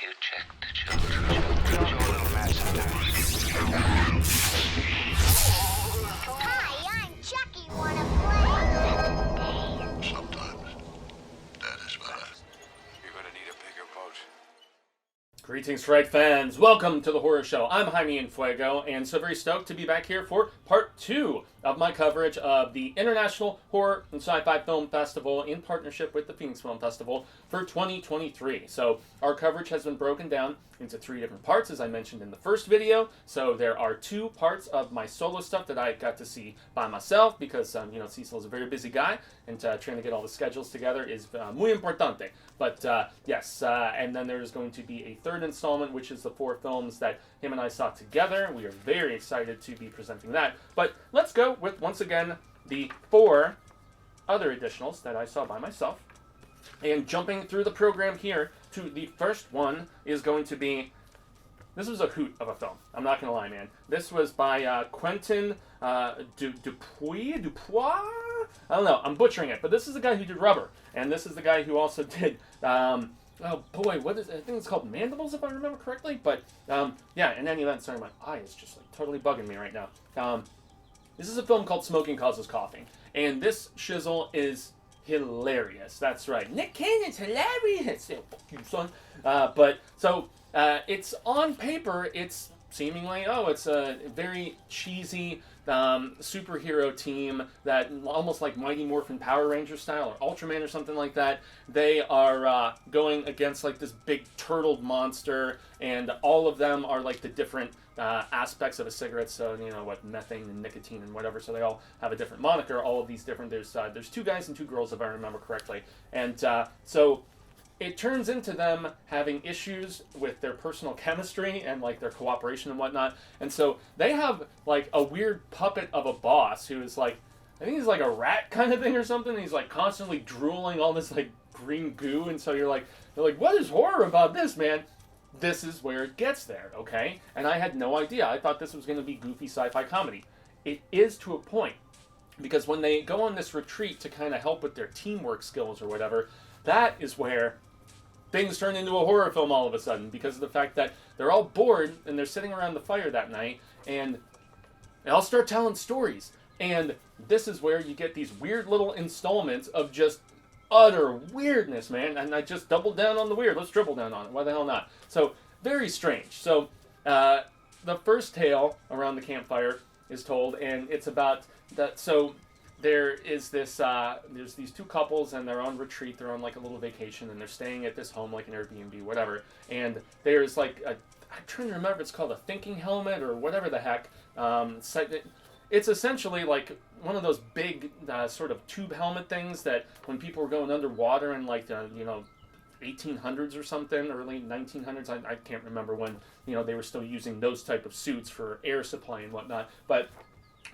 you check the children? Show a little mad sometimes. Hi, I'm Chucky. Wanna play? Sometimes. That is what You're gonna need a bigger boat. Greetings, Strike fans. Welcome to the Horror Show. I'm Jaime in Fuego, and so very stoked to be back here for part 2 of my coverage of the International Horror and Sci-Fi Film Festival in partnership with the Phoenix Film Festival for 2023. So our coverage has been broken down into 3 different parts, as I mentioned in the first video. So there are 2 parts of my solo stuff that I got to see by myself because, Cecil is a very busy guy, and trying to get all the schedules together is muy importante. But yes, and then there's going to be a third installment, which is the 4 films that him and I saw together. We are very excited to be presenting that. But let's go with, once again, the 4 other additionals that I saw by myself. And jumping through the program here to the first one is going to be, this was a hoot of a film. I'm not going to lie, man. This was by Quentin Dupuis? I don't know. I'm butchering it. But this is the guy who did Rubber. And this is the guy who also did, oh boy, what is it? I think it's called Mandibles, if I remember correctly. But, yeah, in any event, sorry, my eye is just like totally bugging me right now. This is a film called Smoking Causes Coughing. And this shizzle is hilarious. That's right. Nick Cannon's hilarious. Yeah, fuck you, son. It's on paper, it's seemingly, it's a very cheesy superhero team that almost like Mighty Morphin Power Ranger style or Ultraman or something like that. They are going against like this big turtled monster, and all of them are like the different aspects of a cigarette. So methane and nicotine and whatever. So they all have a different moniker. All of these different. There's 2 guys and 2 girls if I remember correctly, and so it turns into them having issues with their personal chemistry and like their cooperation and whatnot. And so they have like a weird puppet of a boss who is like, I think he's like a rat kind of thing or something. He's like constantly drooling all this like green goo. And so they're like, what is horror about this, man? This is where it gets there, okay? And I had no idea. I thought this was going to be goofy sci-fi comedy. It is to a point, because when they go on this retreat to kind of help with their teamwork skills or whatever, that is where things turn into a horror film all of a sudden, because of the fact that they're all bored and they're sitting around the fire that night and they all start telling stories. And this is where you get these weird little installments of just utter weirdness, man. And I just doubled down on the weird. Let's triple down on it. Why the hell not? So, very strange. So, the first tale around the campfire is told, and it's about that. So, there is this, there's these 2 couples, and they're on retreat. They're on like a little vacation, and they're staying at this home, like an Airbnb, whatever. And there's like I'm trying to remember if it's called a thinking helmet or whatever the heck. It's essentially like one of those big sort of tube helmet things that when people were going underwater in like 1800s or something, early 1900s. I can't remember when they were still using those type of suits for air supply and whatnot, but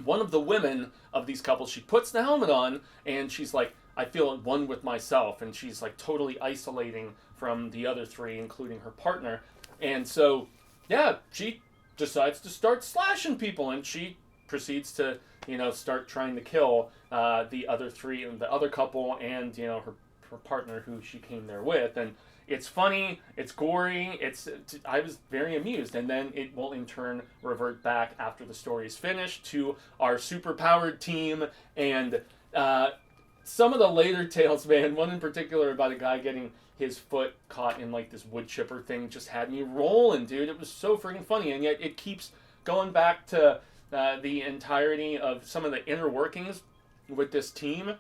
one of the women of these couples, she puts the helmet on, and she's like, I feel at one with myself, and she's like totally isolating from the other 3, including her partner. And so, yeah, she decides to start slashing people, and she proceeds to, start trying to kill the other 3, and the other couple, and, her partner who she came there with. And it's funny, it's gory, I was very amused, and then it will in turn revert back after the story is finished to our super-powered team, and some of the later tales, man, one in particular about a guy getting his foot caught in like this wood chipper thing just had me rolling, dude. It was so freaking funny, and yet it keeps going back to the entirety of some of the inner workings with this team,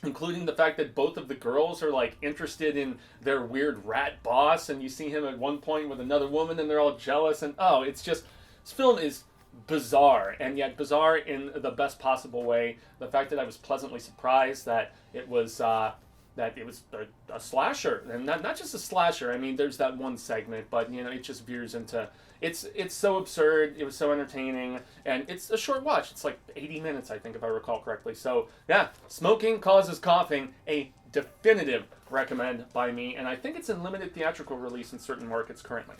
including the fact that both of the girls are like interested in their weird rat boss, and you see him at one point with another woman and they're all jealous, and it's just, this film is bizarre, and yet bizarre in the best possible way. The fact that I was pleasantly surprised that it was a slasher, and not just a slasher. I mean, there's that one segment, but it just veers into, it's so absurd. It was so entertaining, and it's a short watch. It's like 80 minutes, I think, if I recall correctly. So yeah, Smoking Causes Coughing, a definitive recommend by me, and I think it's in limited theatrical release in certain markets currently.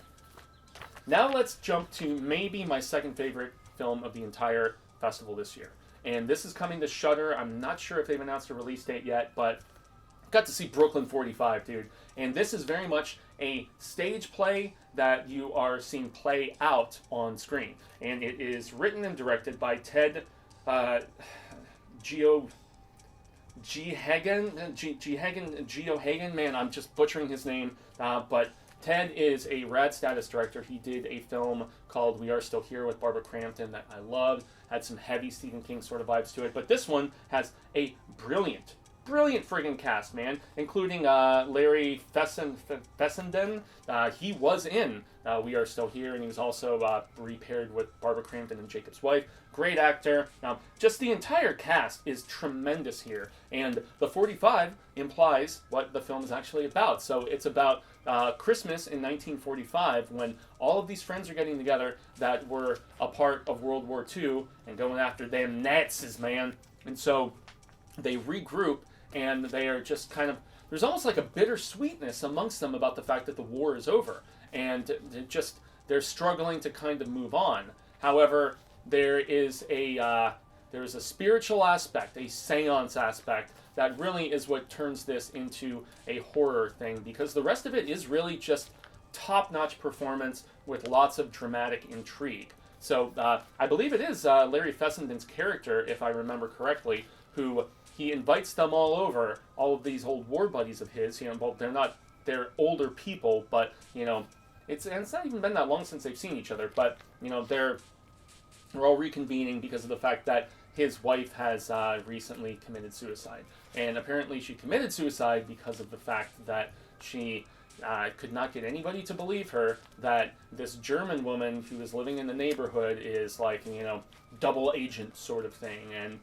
Now let's jump to maybe my second favorite film of the entire festival this year, and this is coming to Shudder. I'm not sure if they've announced a release date yet, but got to see Brooklyn 45, dude. And this is very much a stage play that you are seeing play out on screen. And it is written and directed by Ted Geo Hagen, man, I'm just butchering his name, but Ted is a rad status director. He did a film called We Are Still Here with Barbara Crampton that I loved, had some heavy Stephen King sort of vibes to it, but this one has a brilliant friggin' cast, man, including Larry Fessenden. He was in We Are Still Here, and he was also repaired with Barbara Crampton and Jacob's wife. Great actor. Just the entire cast is tremendous here, and the 45 implies what the film is actually about. So it's about Christmas in 1945 when all of these friends are getting together that were a part of World War II and going after them Nazis, man. And so they regroup, and they are just kind of, there's almost like a bittersweetness amongst them about the fact that the war is over, and they're struggling to kind of move on. However, there is a spiritual aspect, a seance aspect, that really is what turns this into a horror thing, because the rest of it is really just top-notch performance with lots of dramatic intrigue. So I believe it is Larry Fessenden's character, if I remember correctly, who he invites them all over, all of these old war buddies of his. Well, they're older people, but it's not even been that long since they've seen each other. But they're all reconvening because of the fact that his wife has recently committed suicide, and apparently she committed suicide because of the fact that she could not get anybody to believe her that this German woman who is living in the neighborhood is like double agent sort of thing, and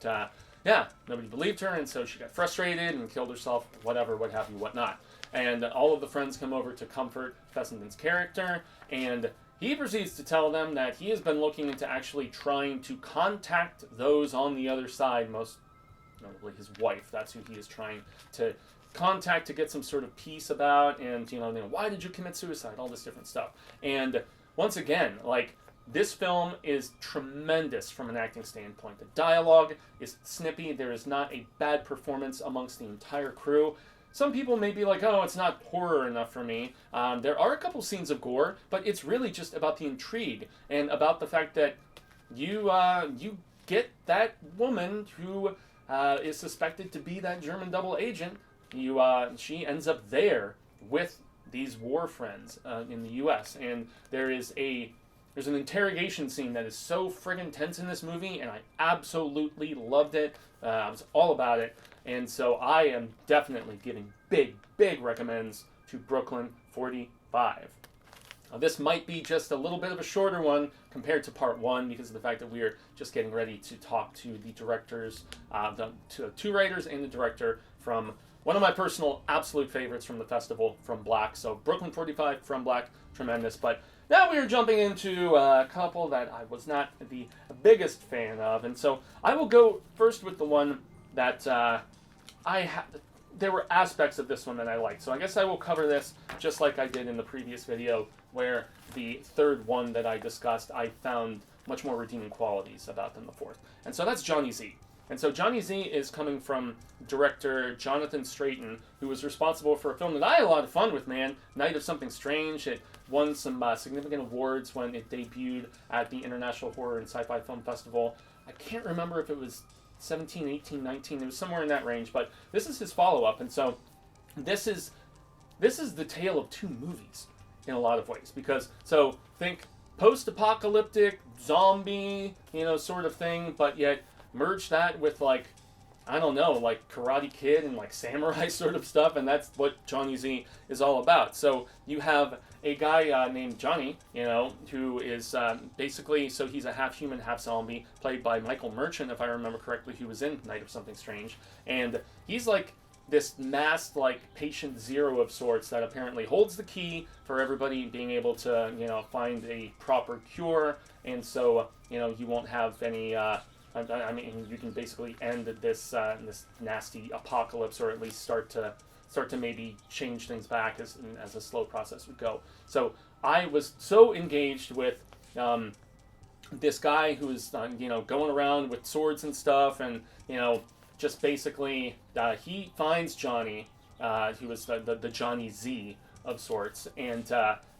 nobody believed her, and so she got frustrated and killed herself, whatever, what have you, whatnot. And all of the friends come over to comfort Fessenden's character, and he proceeds to tell them that he has been looking into actually trying to contact those on the other side, most notably his wife. That's who he is trying to contact to get some sort of peace about, and why did you commit suicide, all this different stuff. And once again, this film is tremendous from an acting standpoint. The dialogue is snippy. There is not a bad performance amongst the entire crew. Some people may be like, oh, it's not horror enough for me. There are a couple scenes of gore, but it's really just about the intrigue and about the fact that you get that woman who is suspected to be that German double agent. She ends up there with these war friends in the U.S., and there's an interrogation scene that is so friggin' tense in this movie, and I absolutely loved it. I was all about it. And so I am definitely giving big recommends to Brooklyn 45. Now, this might be just a little bit of a shorter one compared to part one because of the fact that we are just getting ready to talk to the directors, to two writers and the director from one of my personal absolute favorites from the festival, From Black. So Brooklyn 45, From Black, tremendous. But now we are jumping into a couple that I was not the biggest fan of. And so I will go first with the one that there were aspects of this one that I liked. So I guess I will cover this just like I did in the previous video, where the third one that I discussed, I found much more redeeming qualities about than the fourth. And so that's Johnny Z. And so Johnny Z is coming from director Jonathan Straiton, who was responsible for a film that I had a lot of fun with, man, Night of Something Strange. It won some significant awards when it debuted at the International Horror and Sci-Fi Film Festival. I can't remember if it was 17, 18, 19, it was somewhere in that range, but this is his follow-up, and so this is the tale of two movies in a lot of ways, because, so, think post-apocalyptic, zombie, sort of thing, but yet merge that with, I don't know, Karate Kid and, samurai sort of stuff, and that's what Johnny Z is all about. So, you have a guy named Johnny, who is basically, so he's a half-human, half-zombie, played by Michael Merchant, if I remember correctly, who was in Night of Something Strange, and he's this masked, patient zero of sorts that apparently holds the key for everybody being able to, find a proper cure, and so, you won't have any, I mean, you can basically end this nasty apocalypse, or at least start to maybe change things back as a slow process would go. So I was so engaged with this guy who's going around with swords and stuff, and just basically he finds Johnny he was the Johnny Z of sorts, and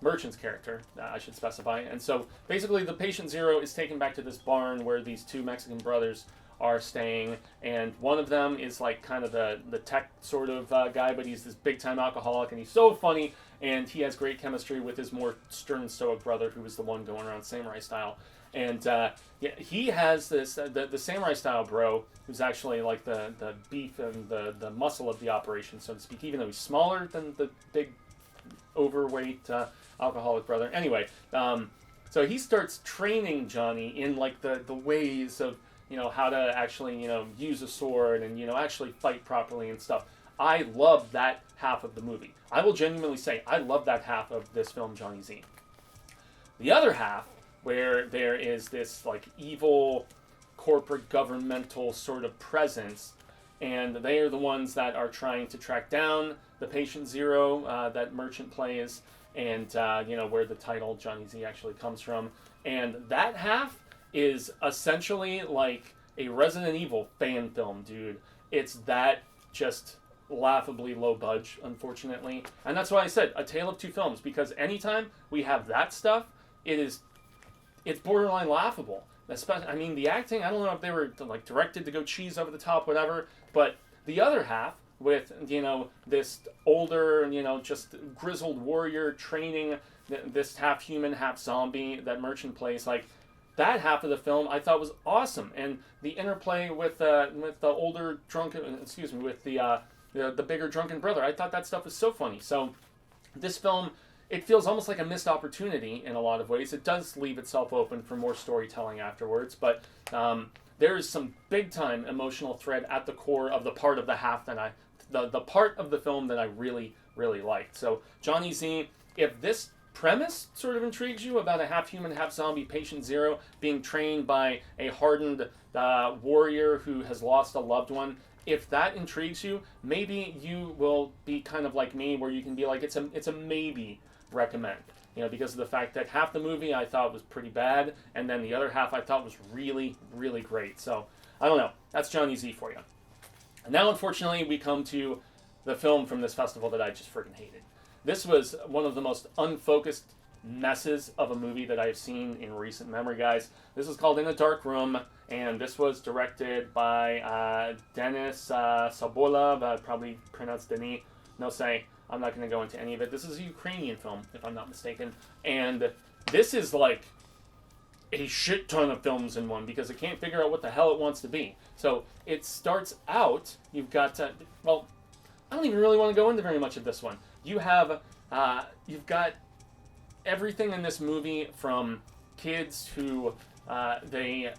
Merchant's character, I should specify. And so basically the patient zero is taken back to this barn where these two Mexican brothers are staying, and one of them is like kind of the tech sort of guy, but he's this big time alcoholic, and he's so funny, and he has great chemistry with his more stern stoic brother, who is the one going around samurai style. And he has this the samurai style bro, who's actually like the beef and the muscle of the operation, so to speak, even though he's smaller than the big overweight alcoholic brother. Anyway, so he starts training Johnny in like the ways of, you know, how to actually, you know, use a sword and, you know, actually fight properly and stuff. I love that half of the movie. I will genuinely say I love that half of this film, Johnny Z. The other half, where there is this like evil corporate governmental sort of presence, and they are the ones that are trying to track down the patient zero that Merchant plays, and you know, where the title Johnny Z actually comes from. And that half is essentially like a Resident Evil fan film, dude. It's that just laughably low budge, unfortunately. And that's why I said a tale of two films, because anytime we have that stuff, it's borderline laughable. Especially, I mean, the acting, I don't know if they were like directed to go cheese over the top, whatever, but the other half with, you know, this older, you know, just grizzled warrior training this half human, half zombie that Merchant plays, like, that half of the film I thought was awesome, and the interplay with the older drunken, with the bigger drunken brother, I thought that stuff was so funny. So this film, it feels almost like a missed opportunity in a lot of ways. It does leave itself open for more storytelling afterwards, but there is some big time emotional thread at the core of the part of the half that the part of the film that I really, really liked. So Johnny Z, if this premise sort of intrigues you about a half human, half zombie patient zero being trained by a hardened warrior who has lost a loved one, if that intrigues you, maybe you will be kind of like me, where you can be like, it's a maybe recommend, you know, because of the fact that half the movie I thought was pretty bad, and then the other half I thought was really, really great. So I don't know, that's Johnny Z for you. And now unfortunately we come to the film from this festival that I just freaking hated. This was one of the most unfocused messes of a movie that I've seen in recent memory, guys. This is called In a Dark Room, and this was directed by Denis Sabola, probably pronounced Denis, no say. I'm not going to go into any of it. This is a Ukrainian film, if I'm not mistaken. And this is like a shit ton of films in one, because it can't figure out what the hell it wants to be. So it starts out, you've got, well, I don't even really want to go into very much of this one. You've got everything in this movie from kids who they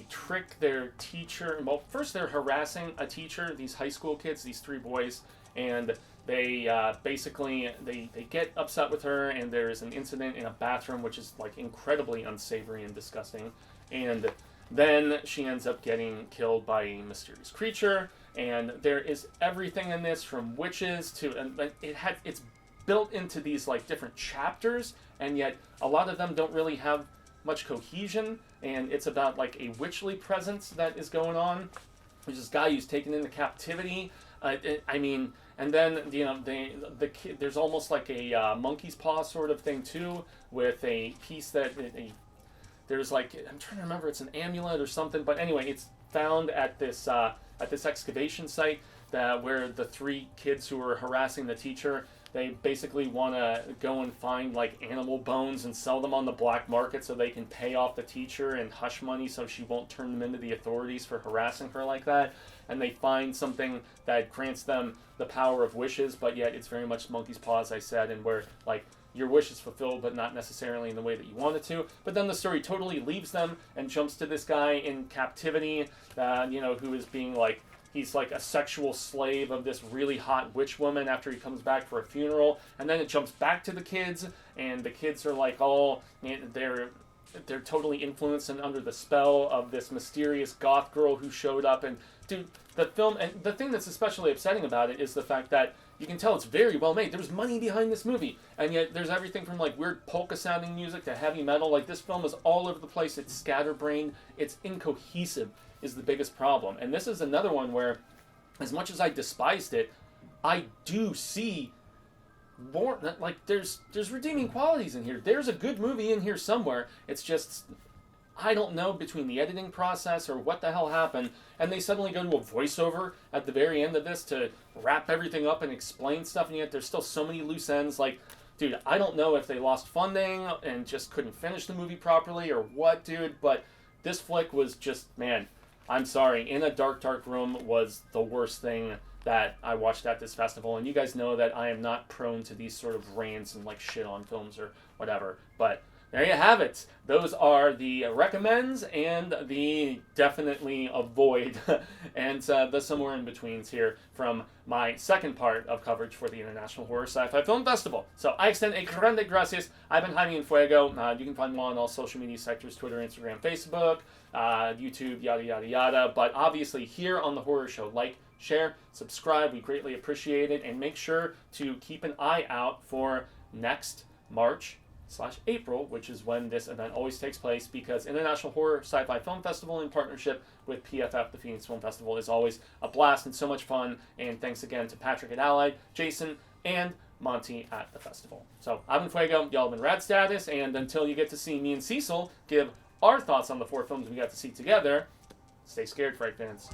trick their teacher. Well, first they're harassing a teacher. These high school kids, these three boys, and they basically they get upset with her, and there is an incident in a bathroom which is like incredibly unsavory and disgusting, and then she ends up getting killed by a mysterious creature. And there is everything in this, from witches to, and it's built into these like different chapters, and yet a lot of them don't really have much cohesion. And it's about like a witchly presence that is going on. There's this guy who's taken into captivity. I mean, and then, you know, the kid, there's almost like a monkey's paw sort of thing too, with a piece that there's like, I'm trying to remember, it's an amulet or something, but anyway, it's found at this excavation site where the three kids who were harassing the teacher, they basically want to go and find like animal bones and sell them on the black market so they can pay off the teacher and hush money so she won't turn them into the authorities for harassing her like that. And they find something that grants them the power of wishes, but yet it's very much monkey's paw, as I said, and where like your wish is fulfilled, but not necessarily in the way that you want it to. But then the story totally leaves them and jumps to this guy in captivity, you know, who is being like, he's like a sexual slave of this really hot witch woman after he comes back for a funeral. And then it jumps back to the kids, and the kids are like all, they're totally influenced and under the spell of this mysterious goth girl who showed up. And dude, the film, and the thing that's especially upsetting about it is the fact that you can tell it's very well made. There's money behind this movie, and yet there's everything from like weird polka sounding music to heavy metal. Like, this film is all over the place. It's scatterbrained. It's incohesive is the biggest problem. And this is another one where, as much as I despised it, I do see more, like, there's redeeming qualities in here. There's a good movie in here somewhere. It's just, I don't know, between the editing process or what the hell happened, and they suddenly go to a voiceover at the very end of this to wrap everything up and explain stuff, and yet there's still so many loose ends. Like, dude, I don't know if they lost funding and just couldn't finish the movie properly or what, dude, but this flick was just, man, I'm sorry. In a Dark, Dark Room was the worst thing that I watched at this festival, and you guys know that I am not prone to these sort of rants and, like, shit on films or whatever, but there you have it. Those are the recommends and the definitely avoid and the somewhere in betweens here from my second part of coverage for the International Horror Sci-Fi Film Festival. So I extend a grande gracias. I've been Jaime and Fuego. You can find me on all social media sectors, Twitter, Instagram, Facebook, YouTube, yada, yada, yada. But obviously here on The Horror Show, like, share, subscribe. We greatly appreciate it. And make sure to keep an eye out for next March/April, which is when this event always takes place, because International Horror Sci-Fi Film Festival in partnership with PFF, the Phoenix Film Festival, is always a blast and so much fun. And thanks again to Patrick at Allied, Jason, and Monty at the festival. So, I've been Fuego, y'all have been Rad Status, and until you get to see me and Cecil give our thoughts on the 4 films we got to see together, stay scared, Fright fans.